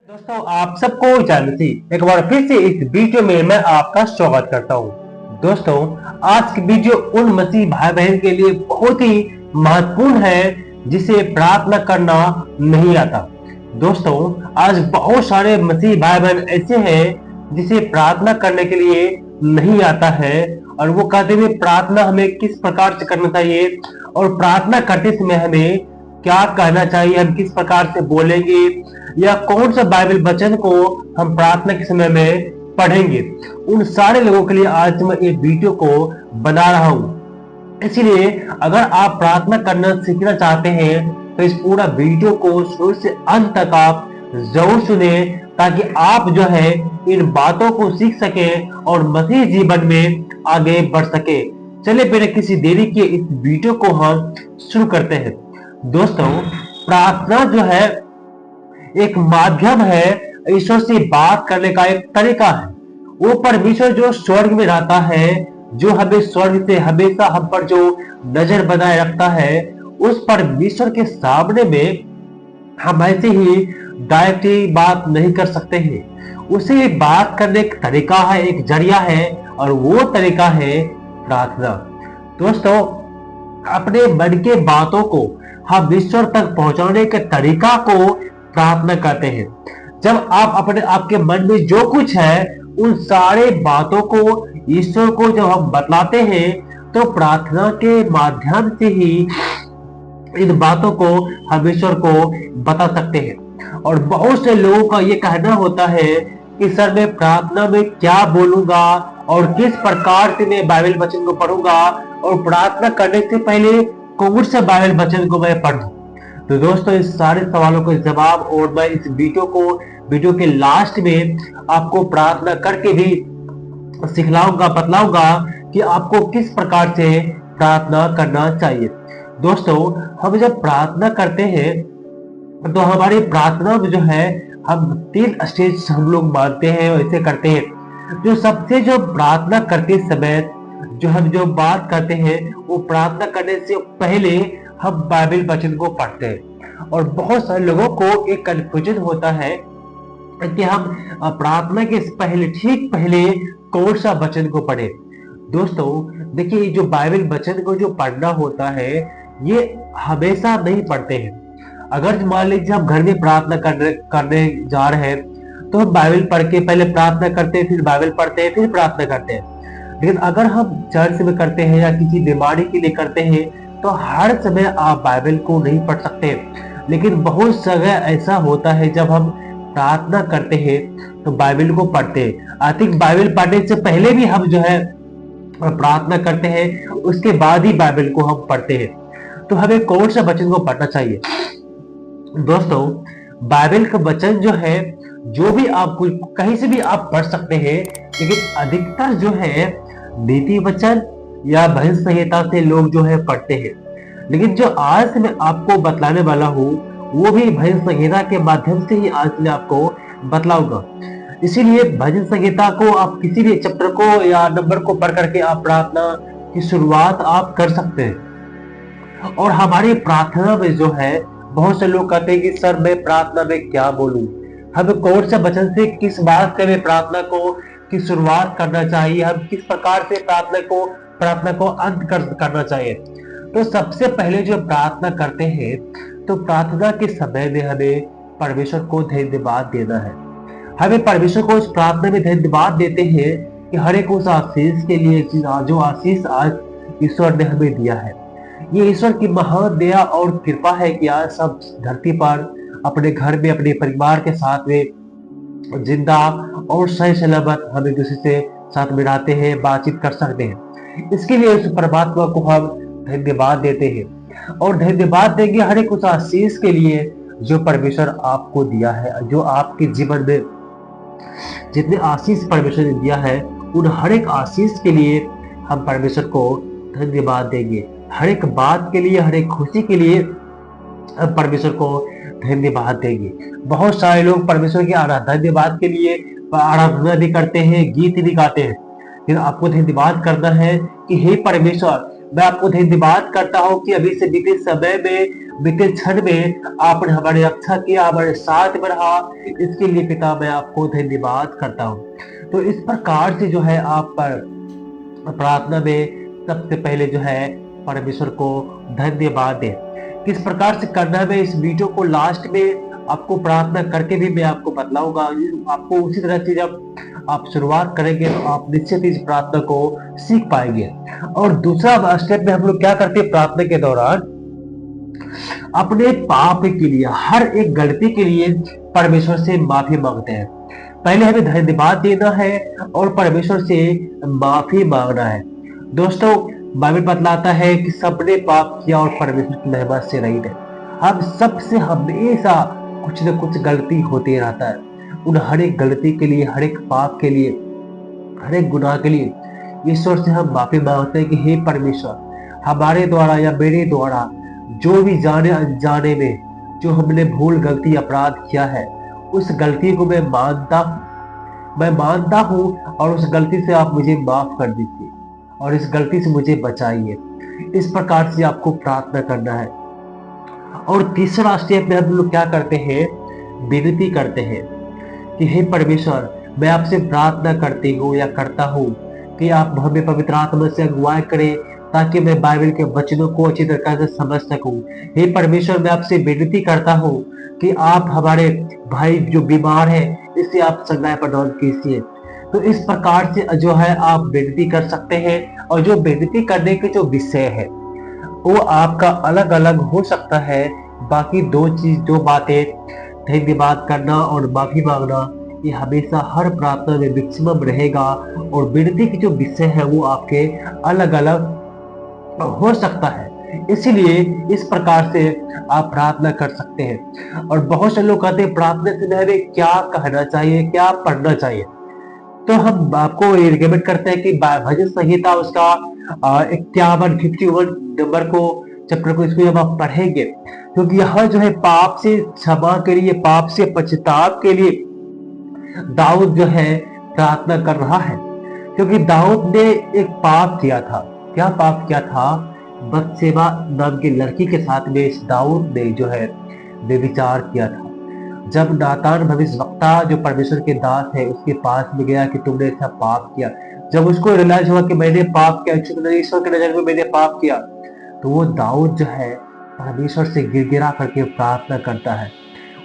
दोस्तों आप सबको चैनल से एक बार फिर से इस वीडियो में मैं आपका स्वागत करता हूं। दोस्तों आज की वीडियो उन मसीह भाई बहन के लिए बहुत ही महत्वपूर्ण है जिसे प्रार्थना करना नहीं आता। दोस्तों आज बहुत सारे मसीह भाई बहन ऐसे हैं जिसे प्रार्थना करने के लिए नहीं आता है और वो कहते हैं प्रार्थना हमें किस प्रकार से करना चाहिए और प्रार्थना करते समय हमें क्या कहना चाहिए, हम किस प्रकार से बोलेंगे या कौन सा बाइबल वचन को हम प्रार्थना के समय में पढ़ेंगे। उन सारे लोगों के लिए आज मैं एक वीडियो को बना रहा हूं। इसलिए अगर आप प्रार्थना करना सीखना चाहते हैं तो इस पूरा वीडियो को शुरू से अंत तक आप जरूर सुने ताकि आप जो है इन बातों को सीख सके और मसीह जीवन में आगे बढ़ सके। चलिए बिना किसी देरी के इस वीडियो को हम शुरू करते हैं। दोस्तों प्रार्थना जो है एक माध्यम है, ईश्वर से बात करने का एक तरीका है। वो परमेश्वर जो स्वर्ग में रहता है, जो हमें स्वर्ग से हमेशा हम पर जो नजर बनाए रखता है, उस परमेश्वर के सामने में हम ऐसे ही डायरेक्टली बात नहीं कर सकते हैं। उसे बात करने का तरीका है, एक जरिया है और वो तरीका है प्रार्थना। दोस्तों अपने मन के बातों को हम ईश्वर तक पहुंचाने के तरीका को प्रार्थना कहते हैं। जब आप अपने आपके मन में जो कुछ है उन सारे बातों को ईश्वर को जब हम बतलाते हैं तो प्रार्थना के माध्यम से ही इन बातों को हम ईश्वर को बता सकते हैं। और बहुत से लोगों का ये कहना होता है कि सर मैं प्रार्थना में क्या बोलूंगा और किस प्रकार से मैं बाइबल वचन को पढ़ूंगा और प्रार्थना करने से पहले कौन सा बाइबल वचन को मैं पढ़ूं। तो दोस्तों इस सारे सवालों के जवाब और मैं इस वीडियो के लास्ट में आपको प्रार्थना करके भी सिखलाऊंगा, बतलाऊंगा कि आपको किस प्रकार से प्रार्थना करना चाहिए। दोस्तों हम जब प्रार्थना करते हैं तो हमारी प्रार्थना में जो है हम 3 स्टेज हम लोग मानते हैं, ऐसे करते हैं। जो सबसे जो प्रार्थना करते समय जो हम जो बात करते हैं वो प्रार्थना करने से पहले हम बाइबल वचन को पढ़ते हैं। और बहुत सारे लोगों को एक कंफ्यूजन होता है कि हम प्रार्थना के ठीक पहले कौन सा वचन को पढ़े। दोस्तों देखिए जो बाइबल वचन को जो पढ़ना होता है ये हमेशा नहीं पढ़ते हैं। अगर मान लीजिए हम घर में प्रार्थना करने जा रहे हैं तो हम बाइबल पढ़ के पहले प्रार्थना करते हैं, फिर बाइबल पढ़ते हैं, फिर प्रार्थना करते हैं। लेकिन अगर हम चर्च में करते हैं या किसी बीमारी के लिए करते हैं तो हर समय आप बाइबल को नहीं पढ़ सकते। लेकिन बहुत जगह ऐसा होता है जब हम प्रार्थना करते हैं तो बाइबल को पढ़ते हैं। आई थिंक बाइबल पढ़ने से पहले भी हम जो है प्रार्थना करते हैं, उसके बाद ही बाइबल को हम पढ़ते हैं। तो हमें कौन सा वचन को पढ़ना चाहिए। दोस्तों बाइबल का वचन जो है जो भी आप कहीं से भी आप पढ़ सकते हैं, लेकिन अधिकतर जो है नीति वचन या भजन संहिता से लोग जो है पढ़ते हैं। लेकिन जो आज मैं आपको बतलाने वाला हूँ वो भी भजन संहिता के माध्यम से ही आज मैं आपको बतलाऊंगा। इसीलिए भजन संहिता को आप किसी भी चैप्टर को या नंबर को पढ़ करके आप प्रार्थना की शुरुआत आप कर सकते हैं। और हमारी प्रार्थना में जो है बहुत से लोग कहते हैं कि सर मैं प्रार्थना में क्या बोलूं, हमें कौन सा वचन से किस बात से हमें प्रार्थना को की शुरुआत करना चाहिए, हम किस प्रकार से प्रार्थना को अंत करना चाहिए। तो सबसे पहले जो प्रार्थना करते हैं तो प्रार्थना के समय में हमें परमेश्वर को धन्यवाद देना है। हमें परमेश्वर को उस प्रार्थना में धन्यवाद देते हैं कि हर एक उस आशीष के लिए जो आशीष आज ईश्वर ने हमें दिया है। ये ईश्वर की महान दया और कृपा है कि आज सब धरती पर अपने घर में अपने परिवार के साथ में जिंदा और सही सलामत हम एक दूसरे से साथ में रहते हैं, बातचीत कर सकते हैं। इसके लिए उस परमात्मा को हम धन्यवाद देते हैं और धन्यवाद देंगे हर एक उस आशीष के लिए जो परमेश्वर आपको दिया है। जो आपके जीवन में जितने आशीष परमेश्वर ने दिया है उन हर एक आशीष के लिए हम परमेश्वर को धन्यवाद देंगे। हर एक बात के लिए, हर एक खुशी के लिए हम परमेश्वर को धन्यवाद देंगे। बहुत सारे लोग परमेश्वर के धन्यवाद के लिए आराधना भी करते हैं, गीत भी गाते हैं। लेकिन आपको धन्यवाद करना है कि हे परमेश्वर मैं आपको धन्यवाद करता हूँ कि अभी से बीते समय में बीते क्षण में आपने हमारी रक्षा किया, हमारे साथ में रहा, इसके लिए पिता मैं आपको धन्यवाद करता हूँ। तो इस प्रकार से जो है आप पर प्रार्थना में सबसे पहले जो है परमेश्वर को धन्यवाद दें। किस प्रकार से करना है मैं इस वीडियो को लास्ट में आपको प्रार्थना करके भी मैं आपको बतलाऊंगा। आपको उसी तरह से जब आप शुरुआत करेंगे तो आप निश्चित इस प्रार्थना को सीख पाएंगे। और दूसरा स्टेप में हम लोग क्या करते हैं, प्रार्थना के दौरान अपने पाप के लिए, हर एक गलती के लिए परमेश्वर से माफी मांगते हैं। पहले हमें धन्यवाद देना है और परमेश्वर से माफी मांगना है। दोस्तों, बाइबल बतलाता है कि सबने पाप किया और परमेश्वर की महिमा से रहित है। हम सबसे हमेशा कुछ न कुछ गलती होते रहता है। उन हर एक गलती के लिए, हर एक पाप के लिए, हर एक गुनाह के लिए ईश्वर से हम माफी मांगते हैं कि हे परमेश्वर, हमारे द्वारा या मेरे द्वारा जो भी जाने अनजाने में जो हमने भूल, गलती, अपराध किया है, उस गलती को मैं मानता हूँ और उस गलती से आप मुझे माफ कर दीजिए और इस गलती से मुझे बचाइए। इस प्रकार से आपको प्रार्थना करना है। और तीसरा स्टेप में हम लोग क्या करते हैं, विनती करते हैं कि हे परमेश्वर, मैं आपसे प्रार्थना करती हूँ या करता हूँ कि आप हमें पवित्र आत्मा से अगुवाई करें ताकि मैं बाइबल के वचनों को अच्छी तरह से समझ सकूं। हे परमेश्वर, मैं आपसे विनती करता हूँ कि आप हमारे भाई जो बीमार है इससे आप संज्ञा प्रदान कीजिए। तो इस प्रकार से जो है आप विनती कर सकते हैं। और जो विनती करने के जो विषय है वो आपका अलग अलग हो सकता है। बाकी दो बातें, धन्यवाद करना और माफी मांगना, ये हमेशा हर प्रार्थना में मैक्सिमम रहेगा। और विनती के जो विषय है वो आपके अलग अलग हो सकता है, इसीलिए इस प्रकार से आप प्रार्थना कर सकते हैं। और बहुत से लोग कहते हैं प्रार्थना से हमें क्या कहना चाहिए, क्या पढ़ना चाहिए। तो हम आपको रिकमेंड करते हैं कि भजन संहिता उसका 51 नंबर को चैप्टर को इसको जब आप पढ़ेंगे, क्योंकि यह जो है पाप से क्षमा के लिए, पाप से पश्चाताप के लिए दाऊद जो है प्रार्थना कर रहा है। क्योंकि दाऊद ने एक पाप किया था। क्या पाप किया था? बत्शेबा नाम की लड़की के साथ में इस दाऊद ने जो है व्यभिचार किया था। जब नातान भविष्यवक्ता जो परमेश्वर के दास है उसके पास में गया कि तुमने ऐसा पाप किया, जब उसको रियलाइज हुआ कि मैंने पाप किया, ईश्वर की नजर में मैंने पाप किया, तो वो दाऊद जो है परमेश्वर से गिड़गिड़ा करके प्रार्थना करता है,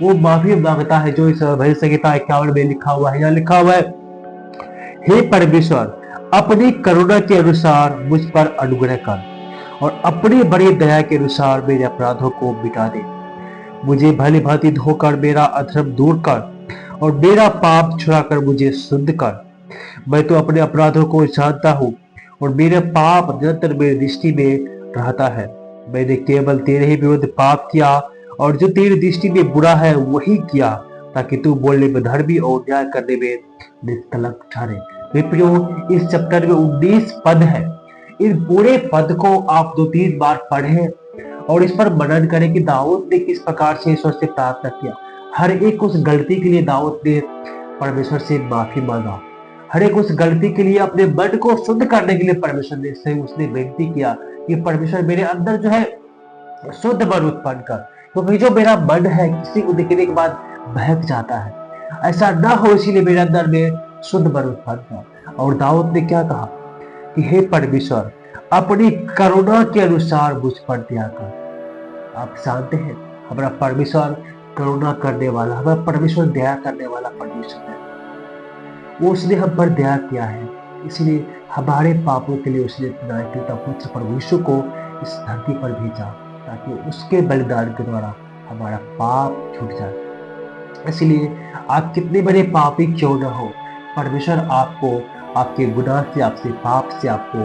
वो माफी मांगता है। जो इस भजन संहिता 51 में लिखा हुआ है, यहाँ लिखा हुआ है, हे परमेश्वर, अपनी करुणा के अनुसार मुझ पर अनुग्रह कर और अपनी बड़ी दया के अनुसार मेरे अपराधों को मिटा दे। मुझे भली भांति धोकर मेरा अधर्म दूर कर और मेरा पाप छुड़ाकर मुझे शुद्ध कर। मैं तो अपने अपराधों को जानता हूँ और मेरा पाप निरंतर मेरी दृष्टि में रहता है। मैंने केवल तेरे ही विरुद्ध पाप किया और जो तेरी दृष्टि में बुरा है वही किया, ताकि तू बोलने में धर्मी और न्याय करने में निष्कलंक ठहरे। इस चैप्टर में 19 पद है। इन पूरे पद को आप 2-3 बार पढ़ें और इस पर मनन करें कि दाऊद ने किस प्रकार से ईश्वर से प्रार्थना किया। हर एक उस गलती के लिए दाऊद ने परमेश्वर से माफी मांगा। हर एक उस गलती के लिए अपने मन को शुद्ध करने के लिए परमेश्वर से उसने विनती किया कि परमेश्वर मेरे अंदर जो है शुद्ध मन उत्पन्न कर, क्योंकि जो मेरा मन है किसी को देखने के बाद बहक जाता है, ऐसा ना हो, इसीलिए मेरे अंदर में शुद्ध मन उत्पन्न कर। और दाऊद ने क्या कहा कि हे परमेश्वर, अपनी करुणा के अनुसार मुझ पर दया कर। आप जानते हैं हमारा परमेश्वर करुणा करने वाला, हमारा परमेश्वर दया करने वाला परमेश्वर है। वो उसने हम पर दया किया है, इसलिए हमारे पापों के लिए उसने अपने पुत्र प्रभु यीशु को इस धरती पर भेजा ताकि उसके बलिदान के द्वारा हमारा पाप छूट जाए। इसलिए आप कितने बड़े पापी क्यों न हो, परमेश्वर आपको आपके गुनाह से, आपसे पाप से आपको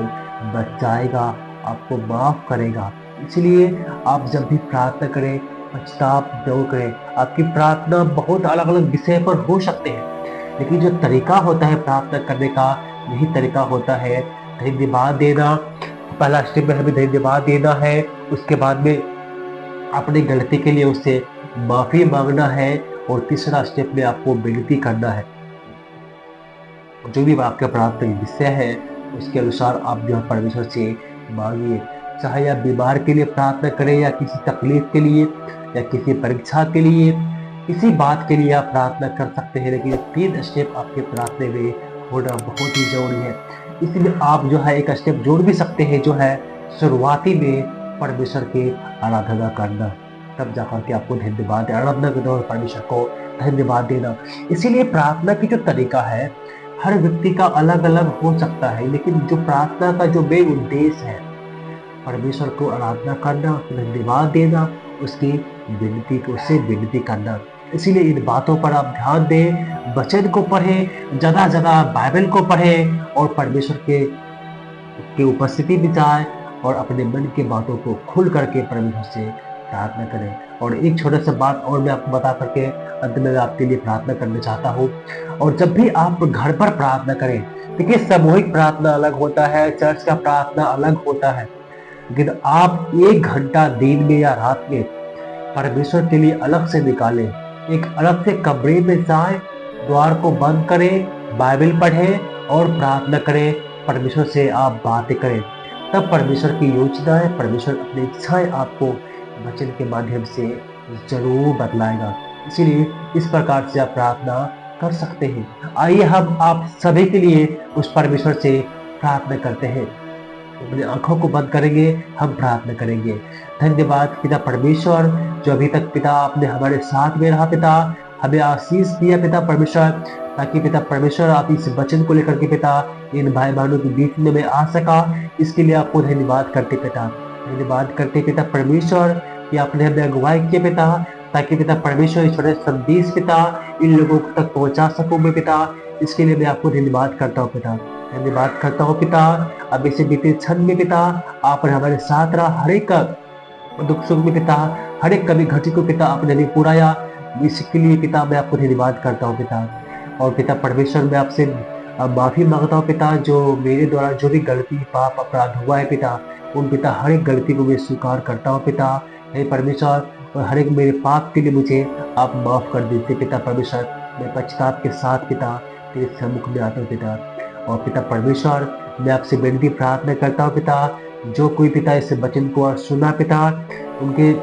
बचाएगा, आपको माफ करेगा। इसलिए आप जब भी प्रार्थना करें पश्चाताप जरूर करें। आपकी प्रार्थना बहुत अलग अलग विषय पर हो सकते हैं, लेकिन जो तरीका होता है प्रार्थना करने का, यही तरीका होता है धन्यवाद देना। पहला स्टेप में हमें धन्यवाद देना है, उसके बाद में अपनी गलती के लिए उससे माफी मांगना है और तीसरा स्टेप में आपको विनती करना है। जो भी आपका प्रार्थना विषय है उसके अनुसार आप जो परमेश्वर से मांगिए। चाहे आप बीमार के लिए प्रार्थना करें या किसी तकलीफ के लिए या किसी परीक्षा के लिए, किसी बात के लिए आप प्रार्थना कर सकते हैं, लेकिन 3 स्टेप आपके प्रार्थना में होना बहुत ही जरूरी है। इसलिए आप जो है एक स्टेप जोड़ भी सकते हैं, जो है शुरुआती में परमेश्वर की आराधना करना। तब जाकर के आपको धन्यवाद, आराधना के दौरान परमेश्वर को धन्यवाद देना। इसीलिए प्रार्थना की जो तरीका है हर व्यक्ति का अलग अलग हो सकता है, लेकिन जो प्रार्थना का जो मेन उद्देश्य है परमेश्वर को आराधना करना, धन्यवाद देना, उसकी विनती को उससे विनती करना। इसीलिए इन बातों पर आप ध्यान दें, वचन को पढ़ें, ज्यादा ज्यादा बाइबल को पढ़ें और परमेश्वर के उपस्थिति में जाए और अपने मन की बातों को खुल करके परमेश्वर से प्रार्थना करें। और एक छोटा सा बात और मैं आपको बता करके अंत में आपके लिए प्रार्थना करना चाहता हूँ। और जब भी आप घर पर प्रार्थना करें, देखिए सामूहिक प्रार्थना अलग होता है, चर्च का प्रार्थना अलग होता है, लेकिन आप 1 घंटा दिन में या रात में परमेश्वर के लिए अलग से निकालें, एक अलग से कमरे में जाएं, द्वार को बंद करें, बाइबल पढ़ें और प्रार्थना करें, परमेश्वर से आप बातें करें। तब परमेश्वर की योजनाएं, परमेश्वर अपनी इच्छाएं आपको वचन के माध्यम से जरूर बतलाएगा। इसीलिए इस प्रकार से आप प्रार्थना कर सकते हैं। आइए हम आप सभी के लिए उस परमेश्वर से प्रार्थना करते हैं। अपनी आंखों को बंद करेंगे, हम प्रार्थना करेंगे। धन्यवाद पिता परमेश्वर, जो अभी तक पिता आपने हमारे साथ में रहा, पिता हमें आशीष दिया पिता परमेश्वर, ताकि पिता परमेश्वर आप इस वचन को लेकर के पिता इन भाई बहनों के बीच में मैं आ सका। इसके लिए आपको धन्यवाद करते पिता, धन्यवाद करते पिता परमेश्वर कि आपने हमें अगुवाई किए पिता, ताकि पिता परमेश्वर इस छोटे संदेश पिता इन लोगों तक पहुंचा सकूं मैं पिता। इसके लिए मैं आपको धन्यवाद करता हूँ पिता, धन्यवाद करता हूँ पिता। अब इसे बीते क्षण में पिता आपने हमारे साथ रहा, हर एक दुख सुख में पिता, हर एक कभी घटी को पिता आपने नहीं पुराया। इसके लिए पिता मैं आपको धन्यवाद करता हूँ पिता। और पिता परमेश्वर मैं आपसे माफी मांगता हूँ पिता, जो मेरे द्वारा जो भी गलती पाप अपराध हुआ है पिता, उन पिता हर एक गलती को मैं स्वीकार करता हूँ पिता। हे परमेश्वर, और हर एक मेरे पाप के लिए मुझे आप माफ कर दीजिए पिता परमेश्वर। मैं पश्चाताप के साथ पिता तेरे सम्मुख में आता हूँ पिता। और पिता परमेश्वर मैं आपसे विनती प्रार्थना करता हूँ पिता, जो कोई पिता इस वचन को सुना पिता, उनके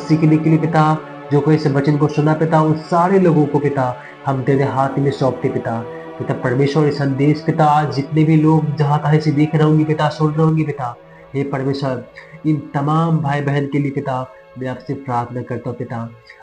सीखने के लिए पिता, जो कोई इस वचन को सुना पिता, उन सारे लोगों को पिता हम तेरे हाथ में सौंपते पिता। पिता परमेश्वर इस संदेश पिता जितने भी लोग जहाँ तहाँ से देख रहे होंगे पिता, सुन रहे होंगे पिता, हे परमेश्वर इन तमाम भाई बहन के लिए पिता मैं आपसे प्रार्थना करता हूँ पिता।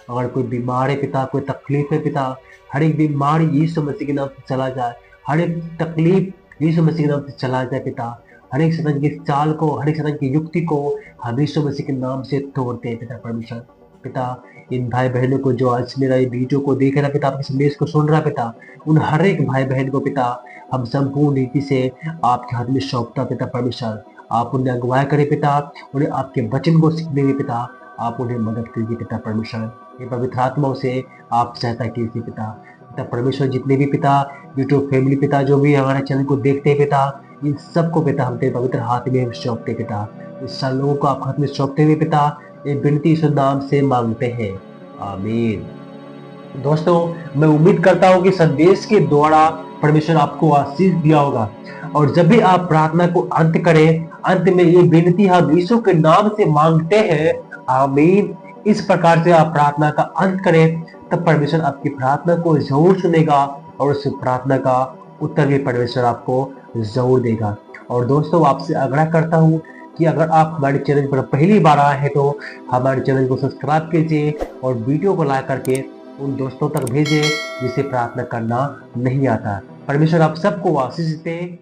अगर कोई बीमार है पिता, कोई तकलीफ है पिता, हर एक बीमारी यीशु मसीह के नाम से चला जाए, हर एक तकलीफ यीशु मसीह के नाम से चला जाए पिता। हर एक शैतान की चाल को, हर एक शैतान की युक्ति को हम यीशु मसीह के नाम से तोड़ते हैं पिता परमेश्वर। पिता इन भाई बहनों को जो आज मेरा ये वीडियो को देख रहा पिता, आपके संदेश को सुन रहा पिता, उन हर एक भाई बहन को पिता हम संपूर्ण रीति से आपके हाथ में सौंपता पिता परमेश्वर। आप उन्हें अगुवाई करें पिता, उन्हें आपके वचन को सीखने में पिता आप उन्हें मदद कीजिए पिता परमेश्वर। ये पवित्र आत्माओं से आप सहायता कीजिए पिता। पिता परमेश्वर जितने भी पिता यूट्यूब फैमिली पिता जो भी हमारे चैनल को देखते हैं पिता, इन सबको पिता हम तेरे पवित्र हाथ में सौंपते पिता। इस सब लोगों को आप हाथ में सौंपते हुए पिता ये विनती यीशु नाम से मांगते हैं, आमीन। दोस्तों मैं उम्मीद करता हूँ कि संदेश के द्वारा परमेश्वर आपको आशीष दिया होगा। और जब भी आप प्रार्थना को अंत करें, अंत में ये विनती हम यीशु के नाम से मांगते हैं, आमीन। इस प्रकार से आप प्रार्थना का अंत करें, तब परमेश्वर आपकी प्रार्थना को जरूर सुनेगा और उस प्रार्थना का उत्तर भी परमेश्वर आपको जरूर देगा। और दोस्तों आपसे आग्रह करता हूँ कि अगर आप हमारे चैनल पर पहली बार आए हैं तो हमारे चैनल को सब्सक्राइब कीजिए और वीडियो को लाइक करके उन दोस्तों तक भेजें जिसे प्रार्थना करना नहीं आता। परमेश्वर आप सबको आशीष दें।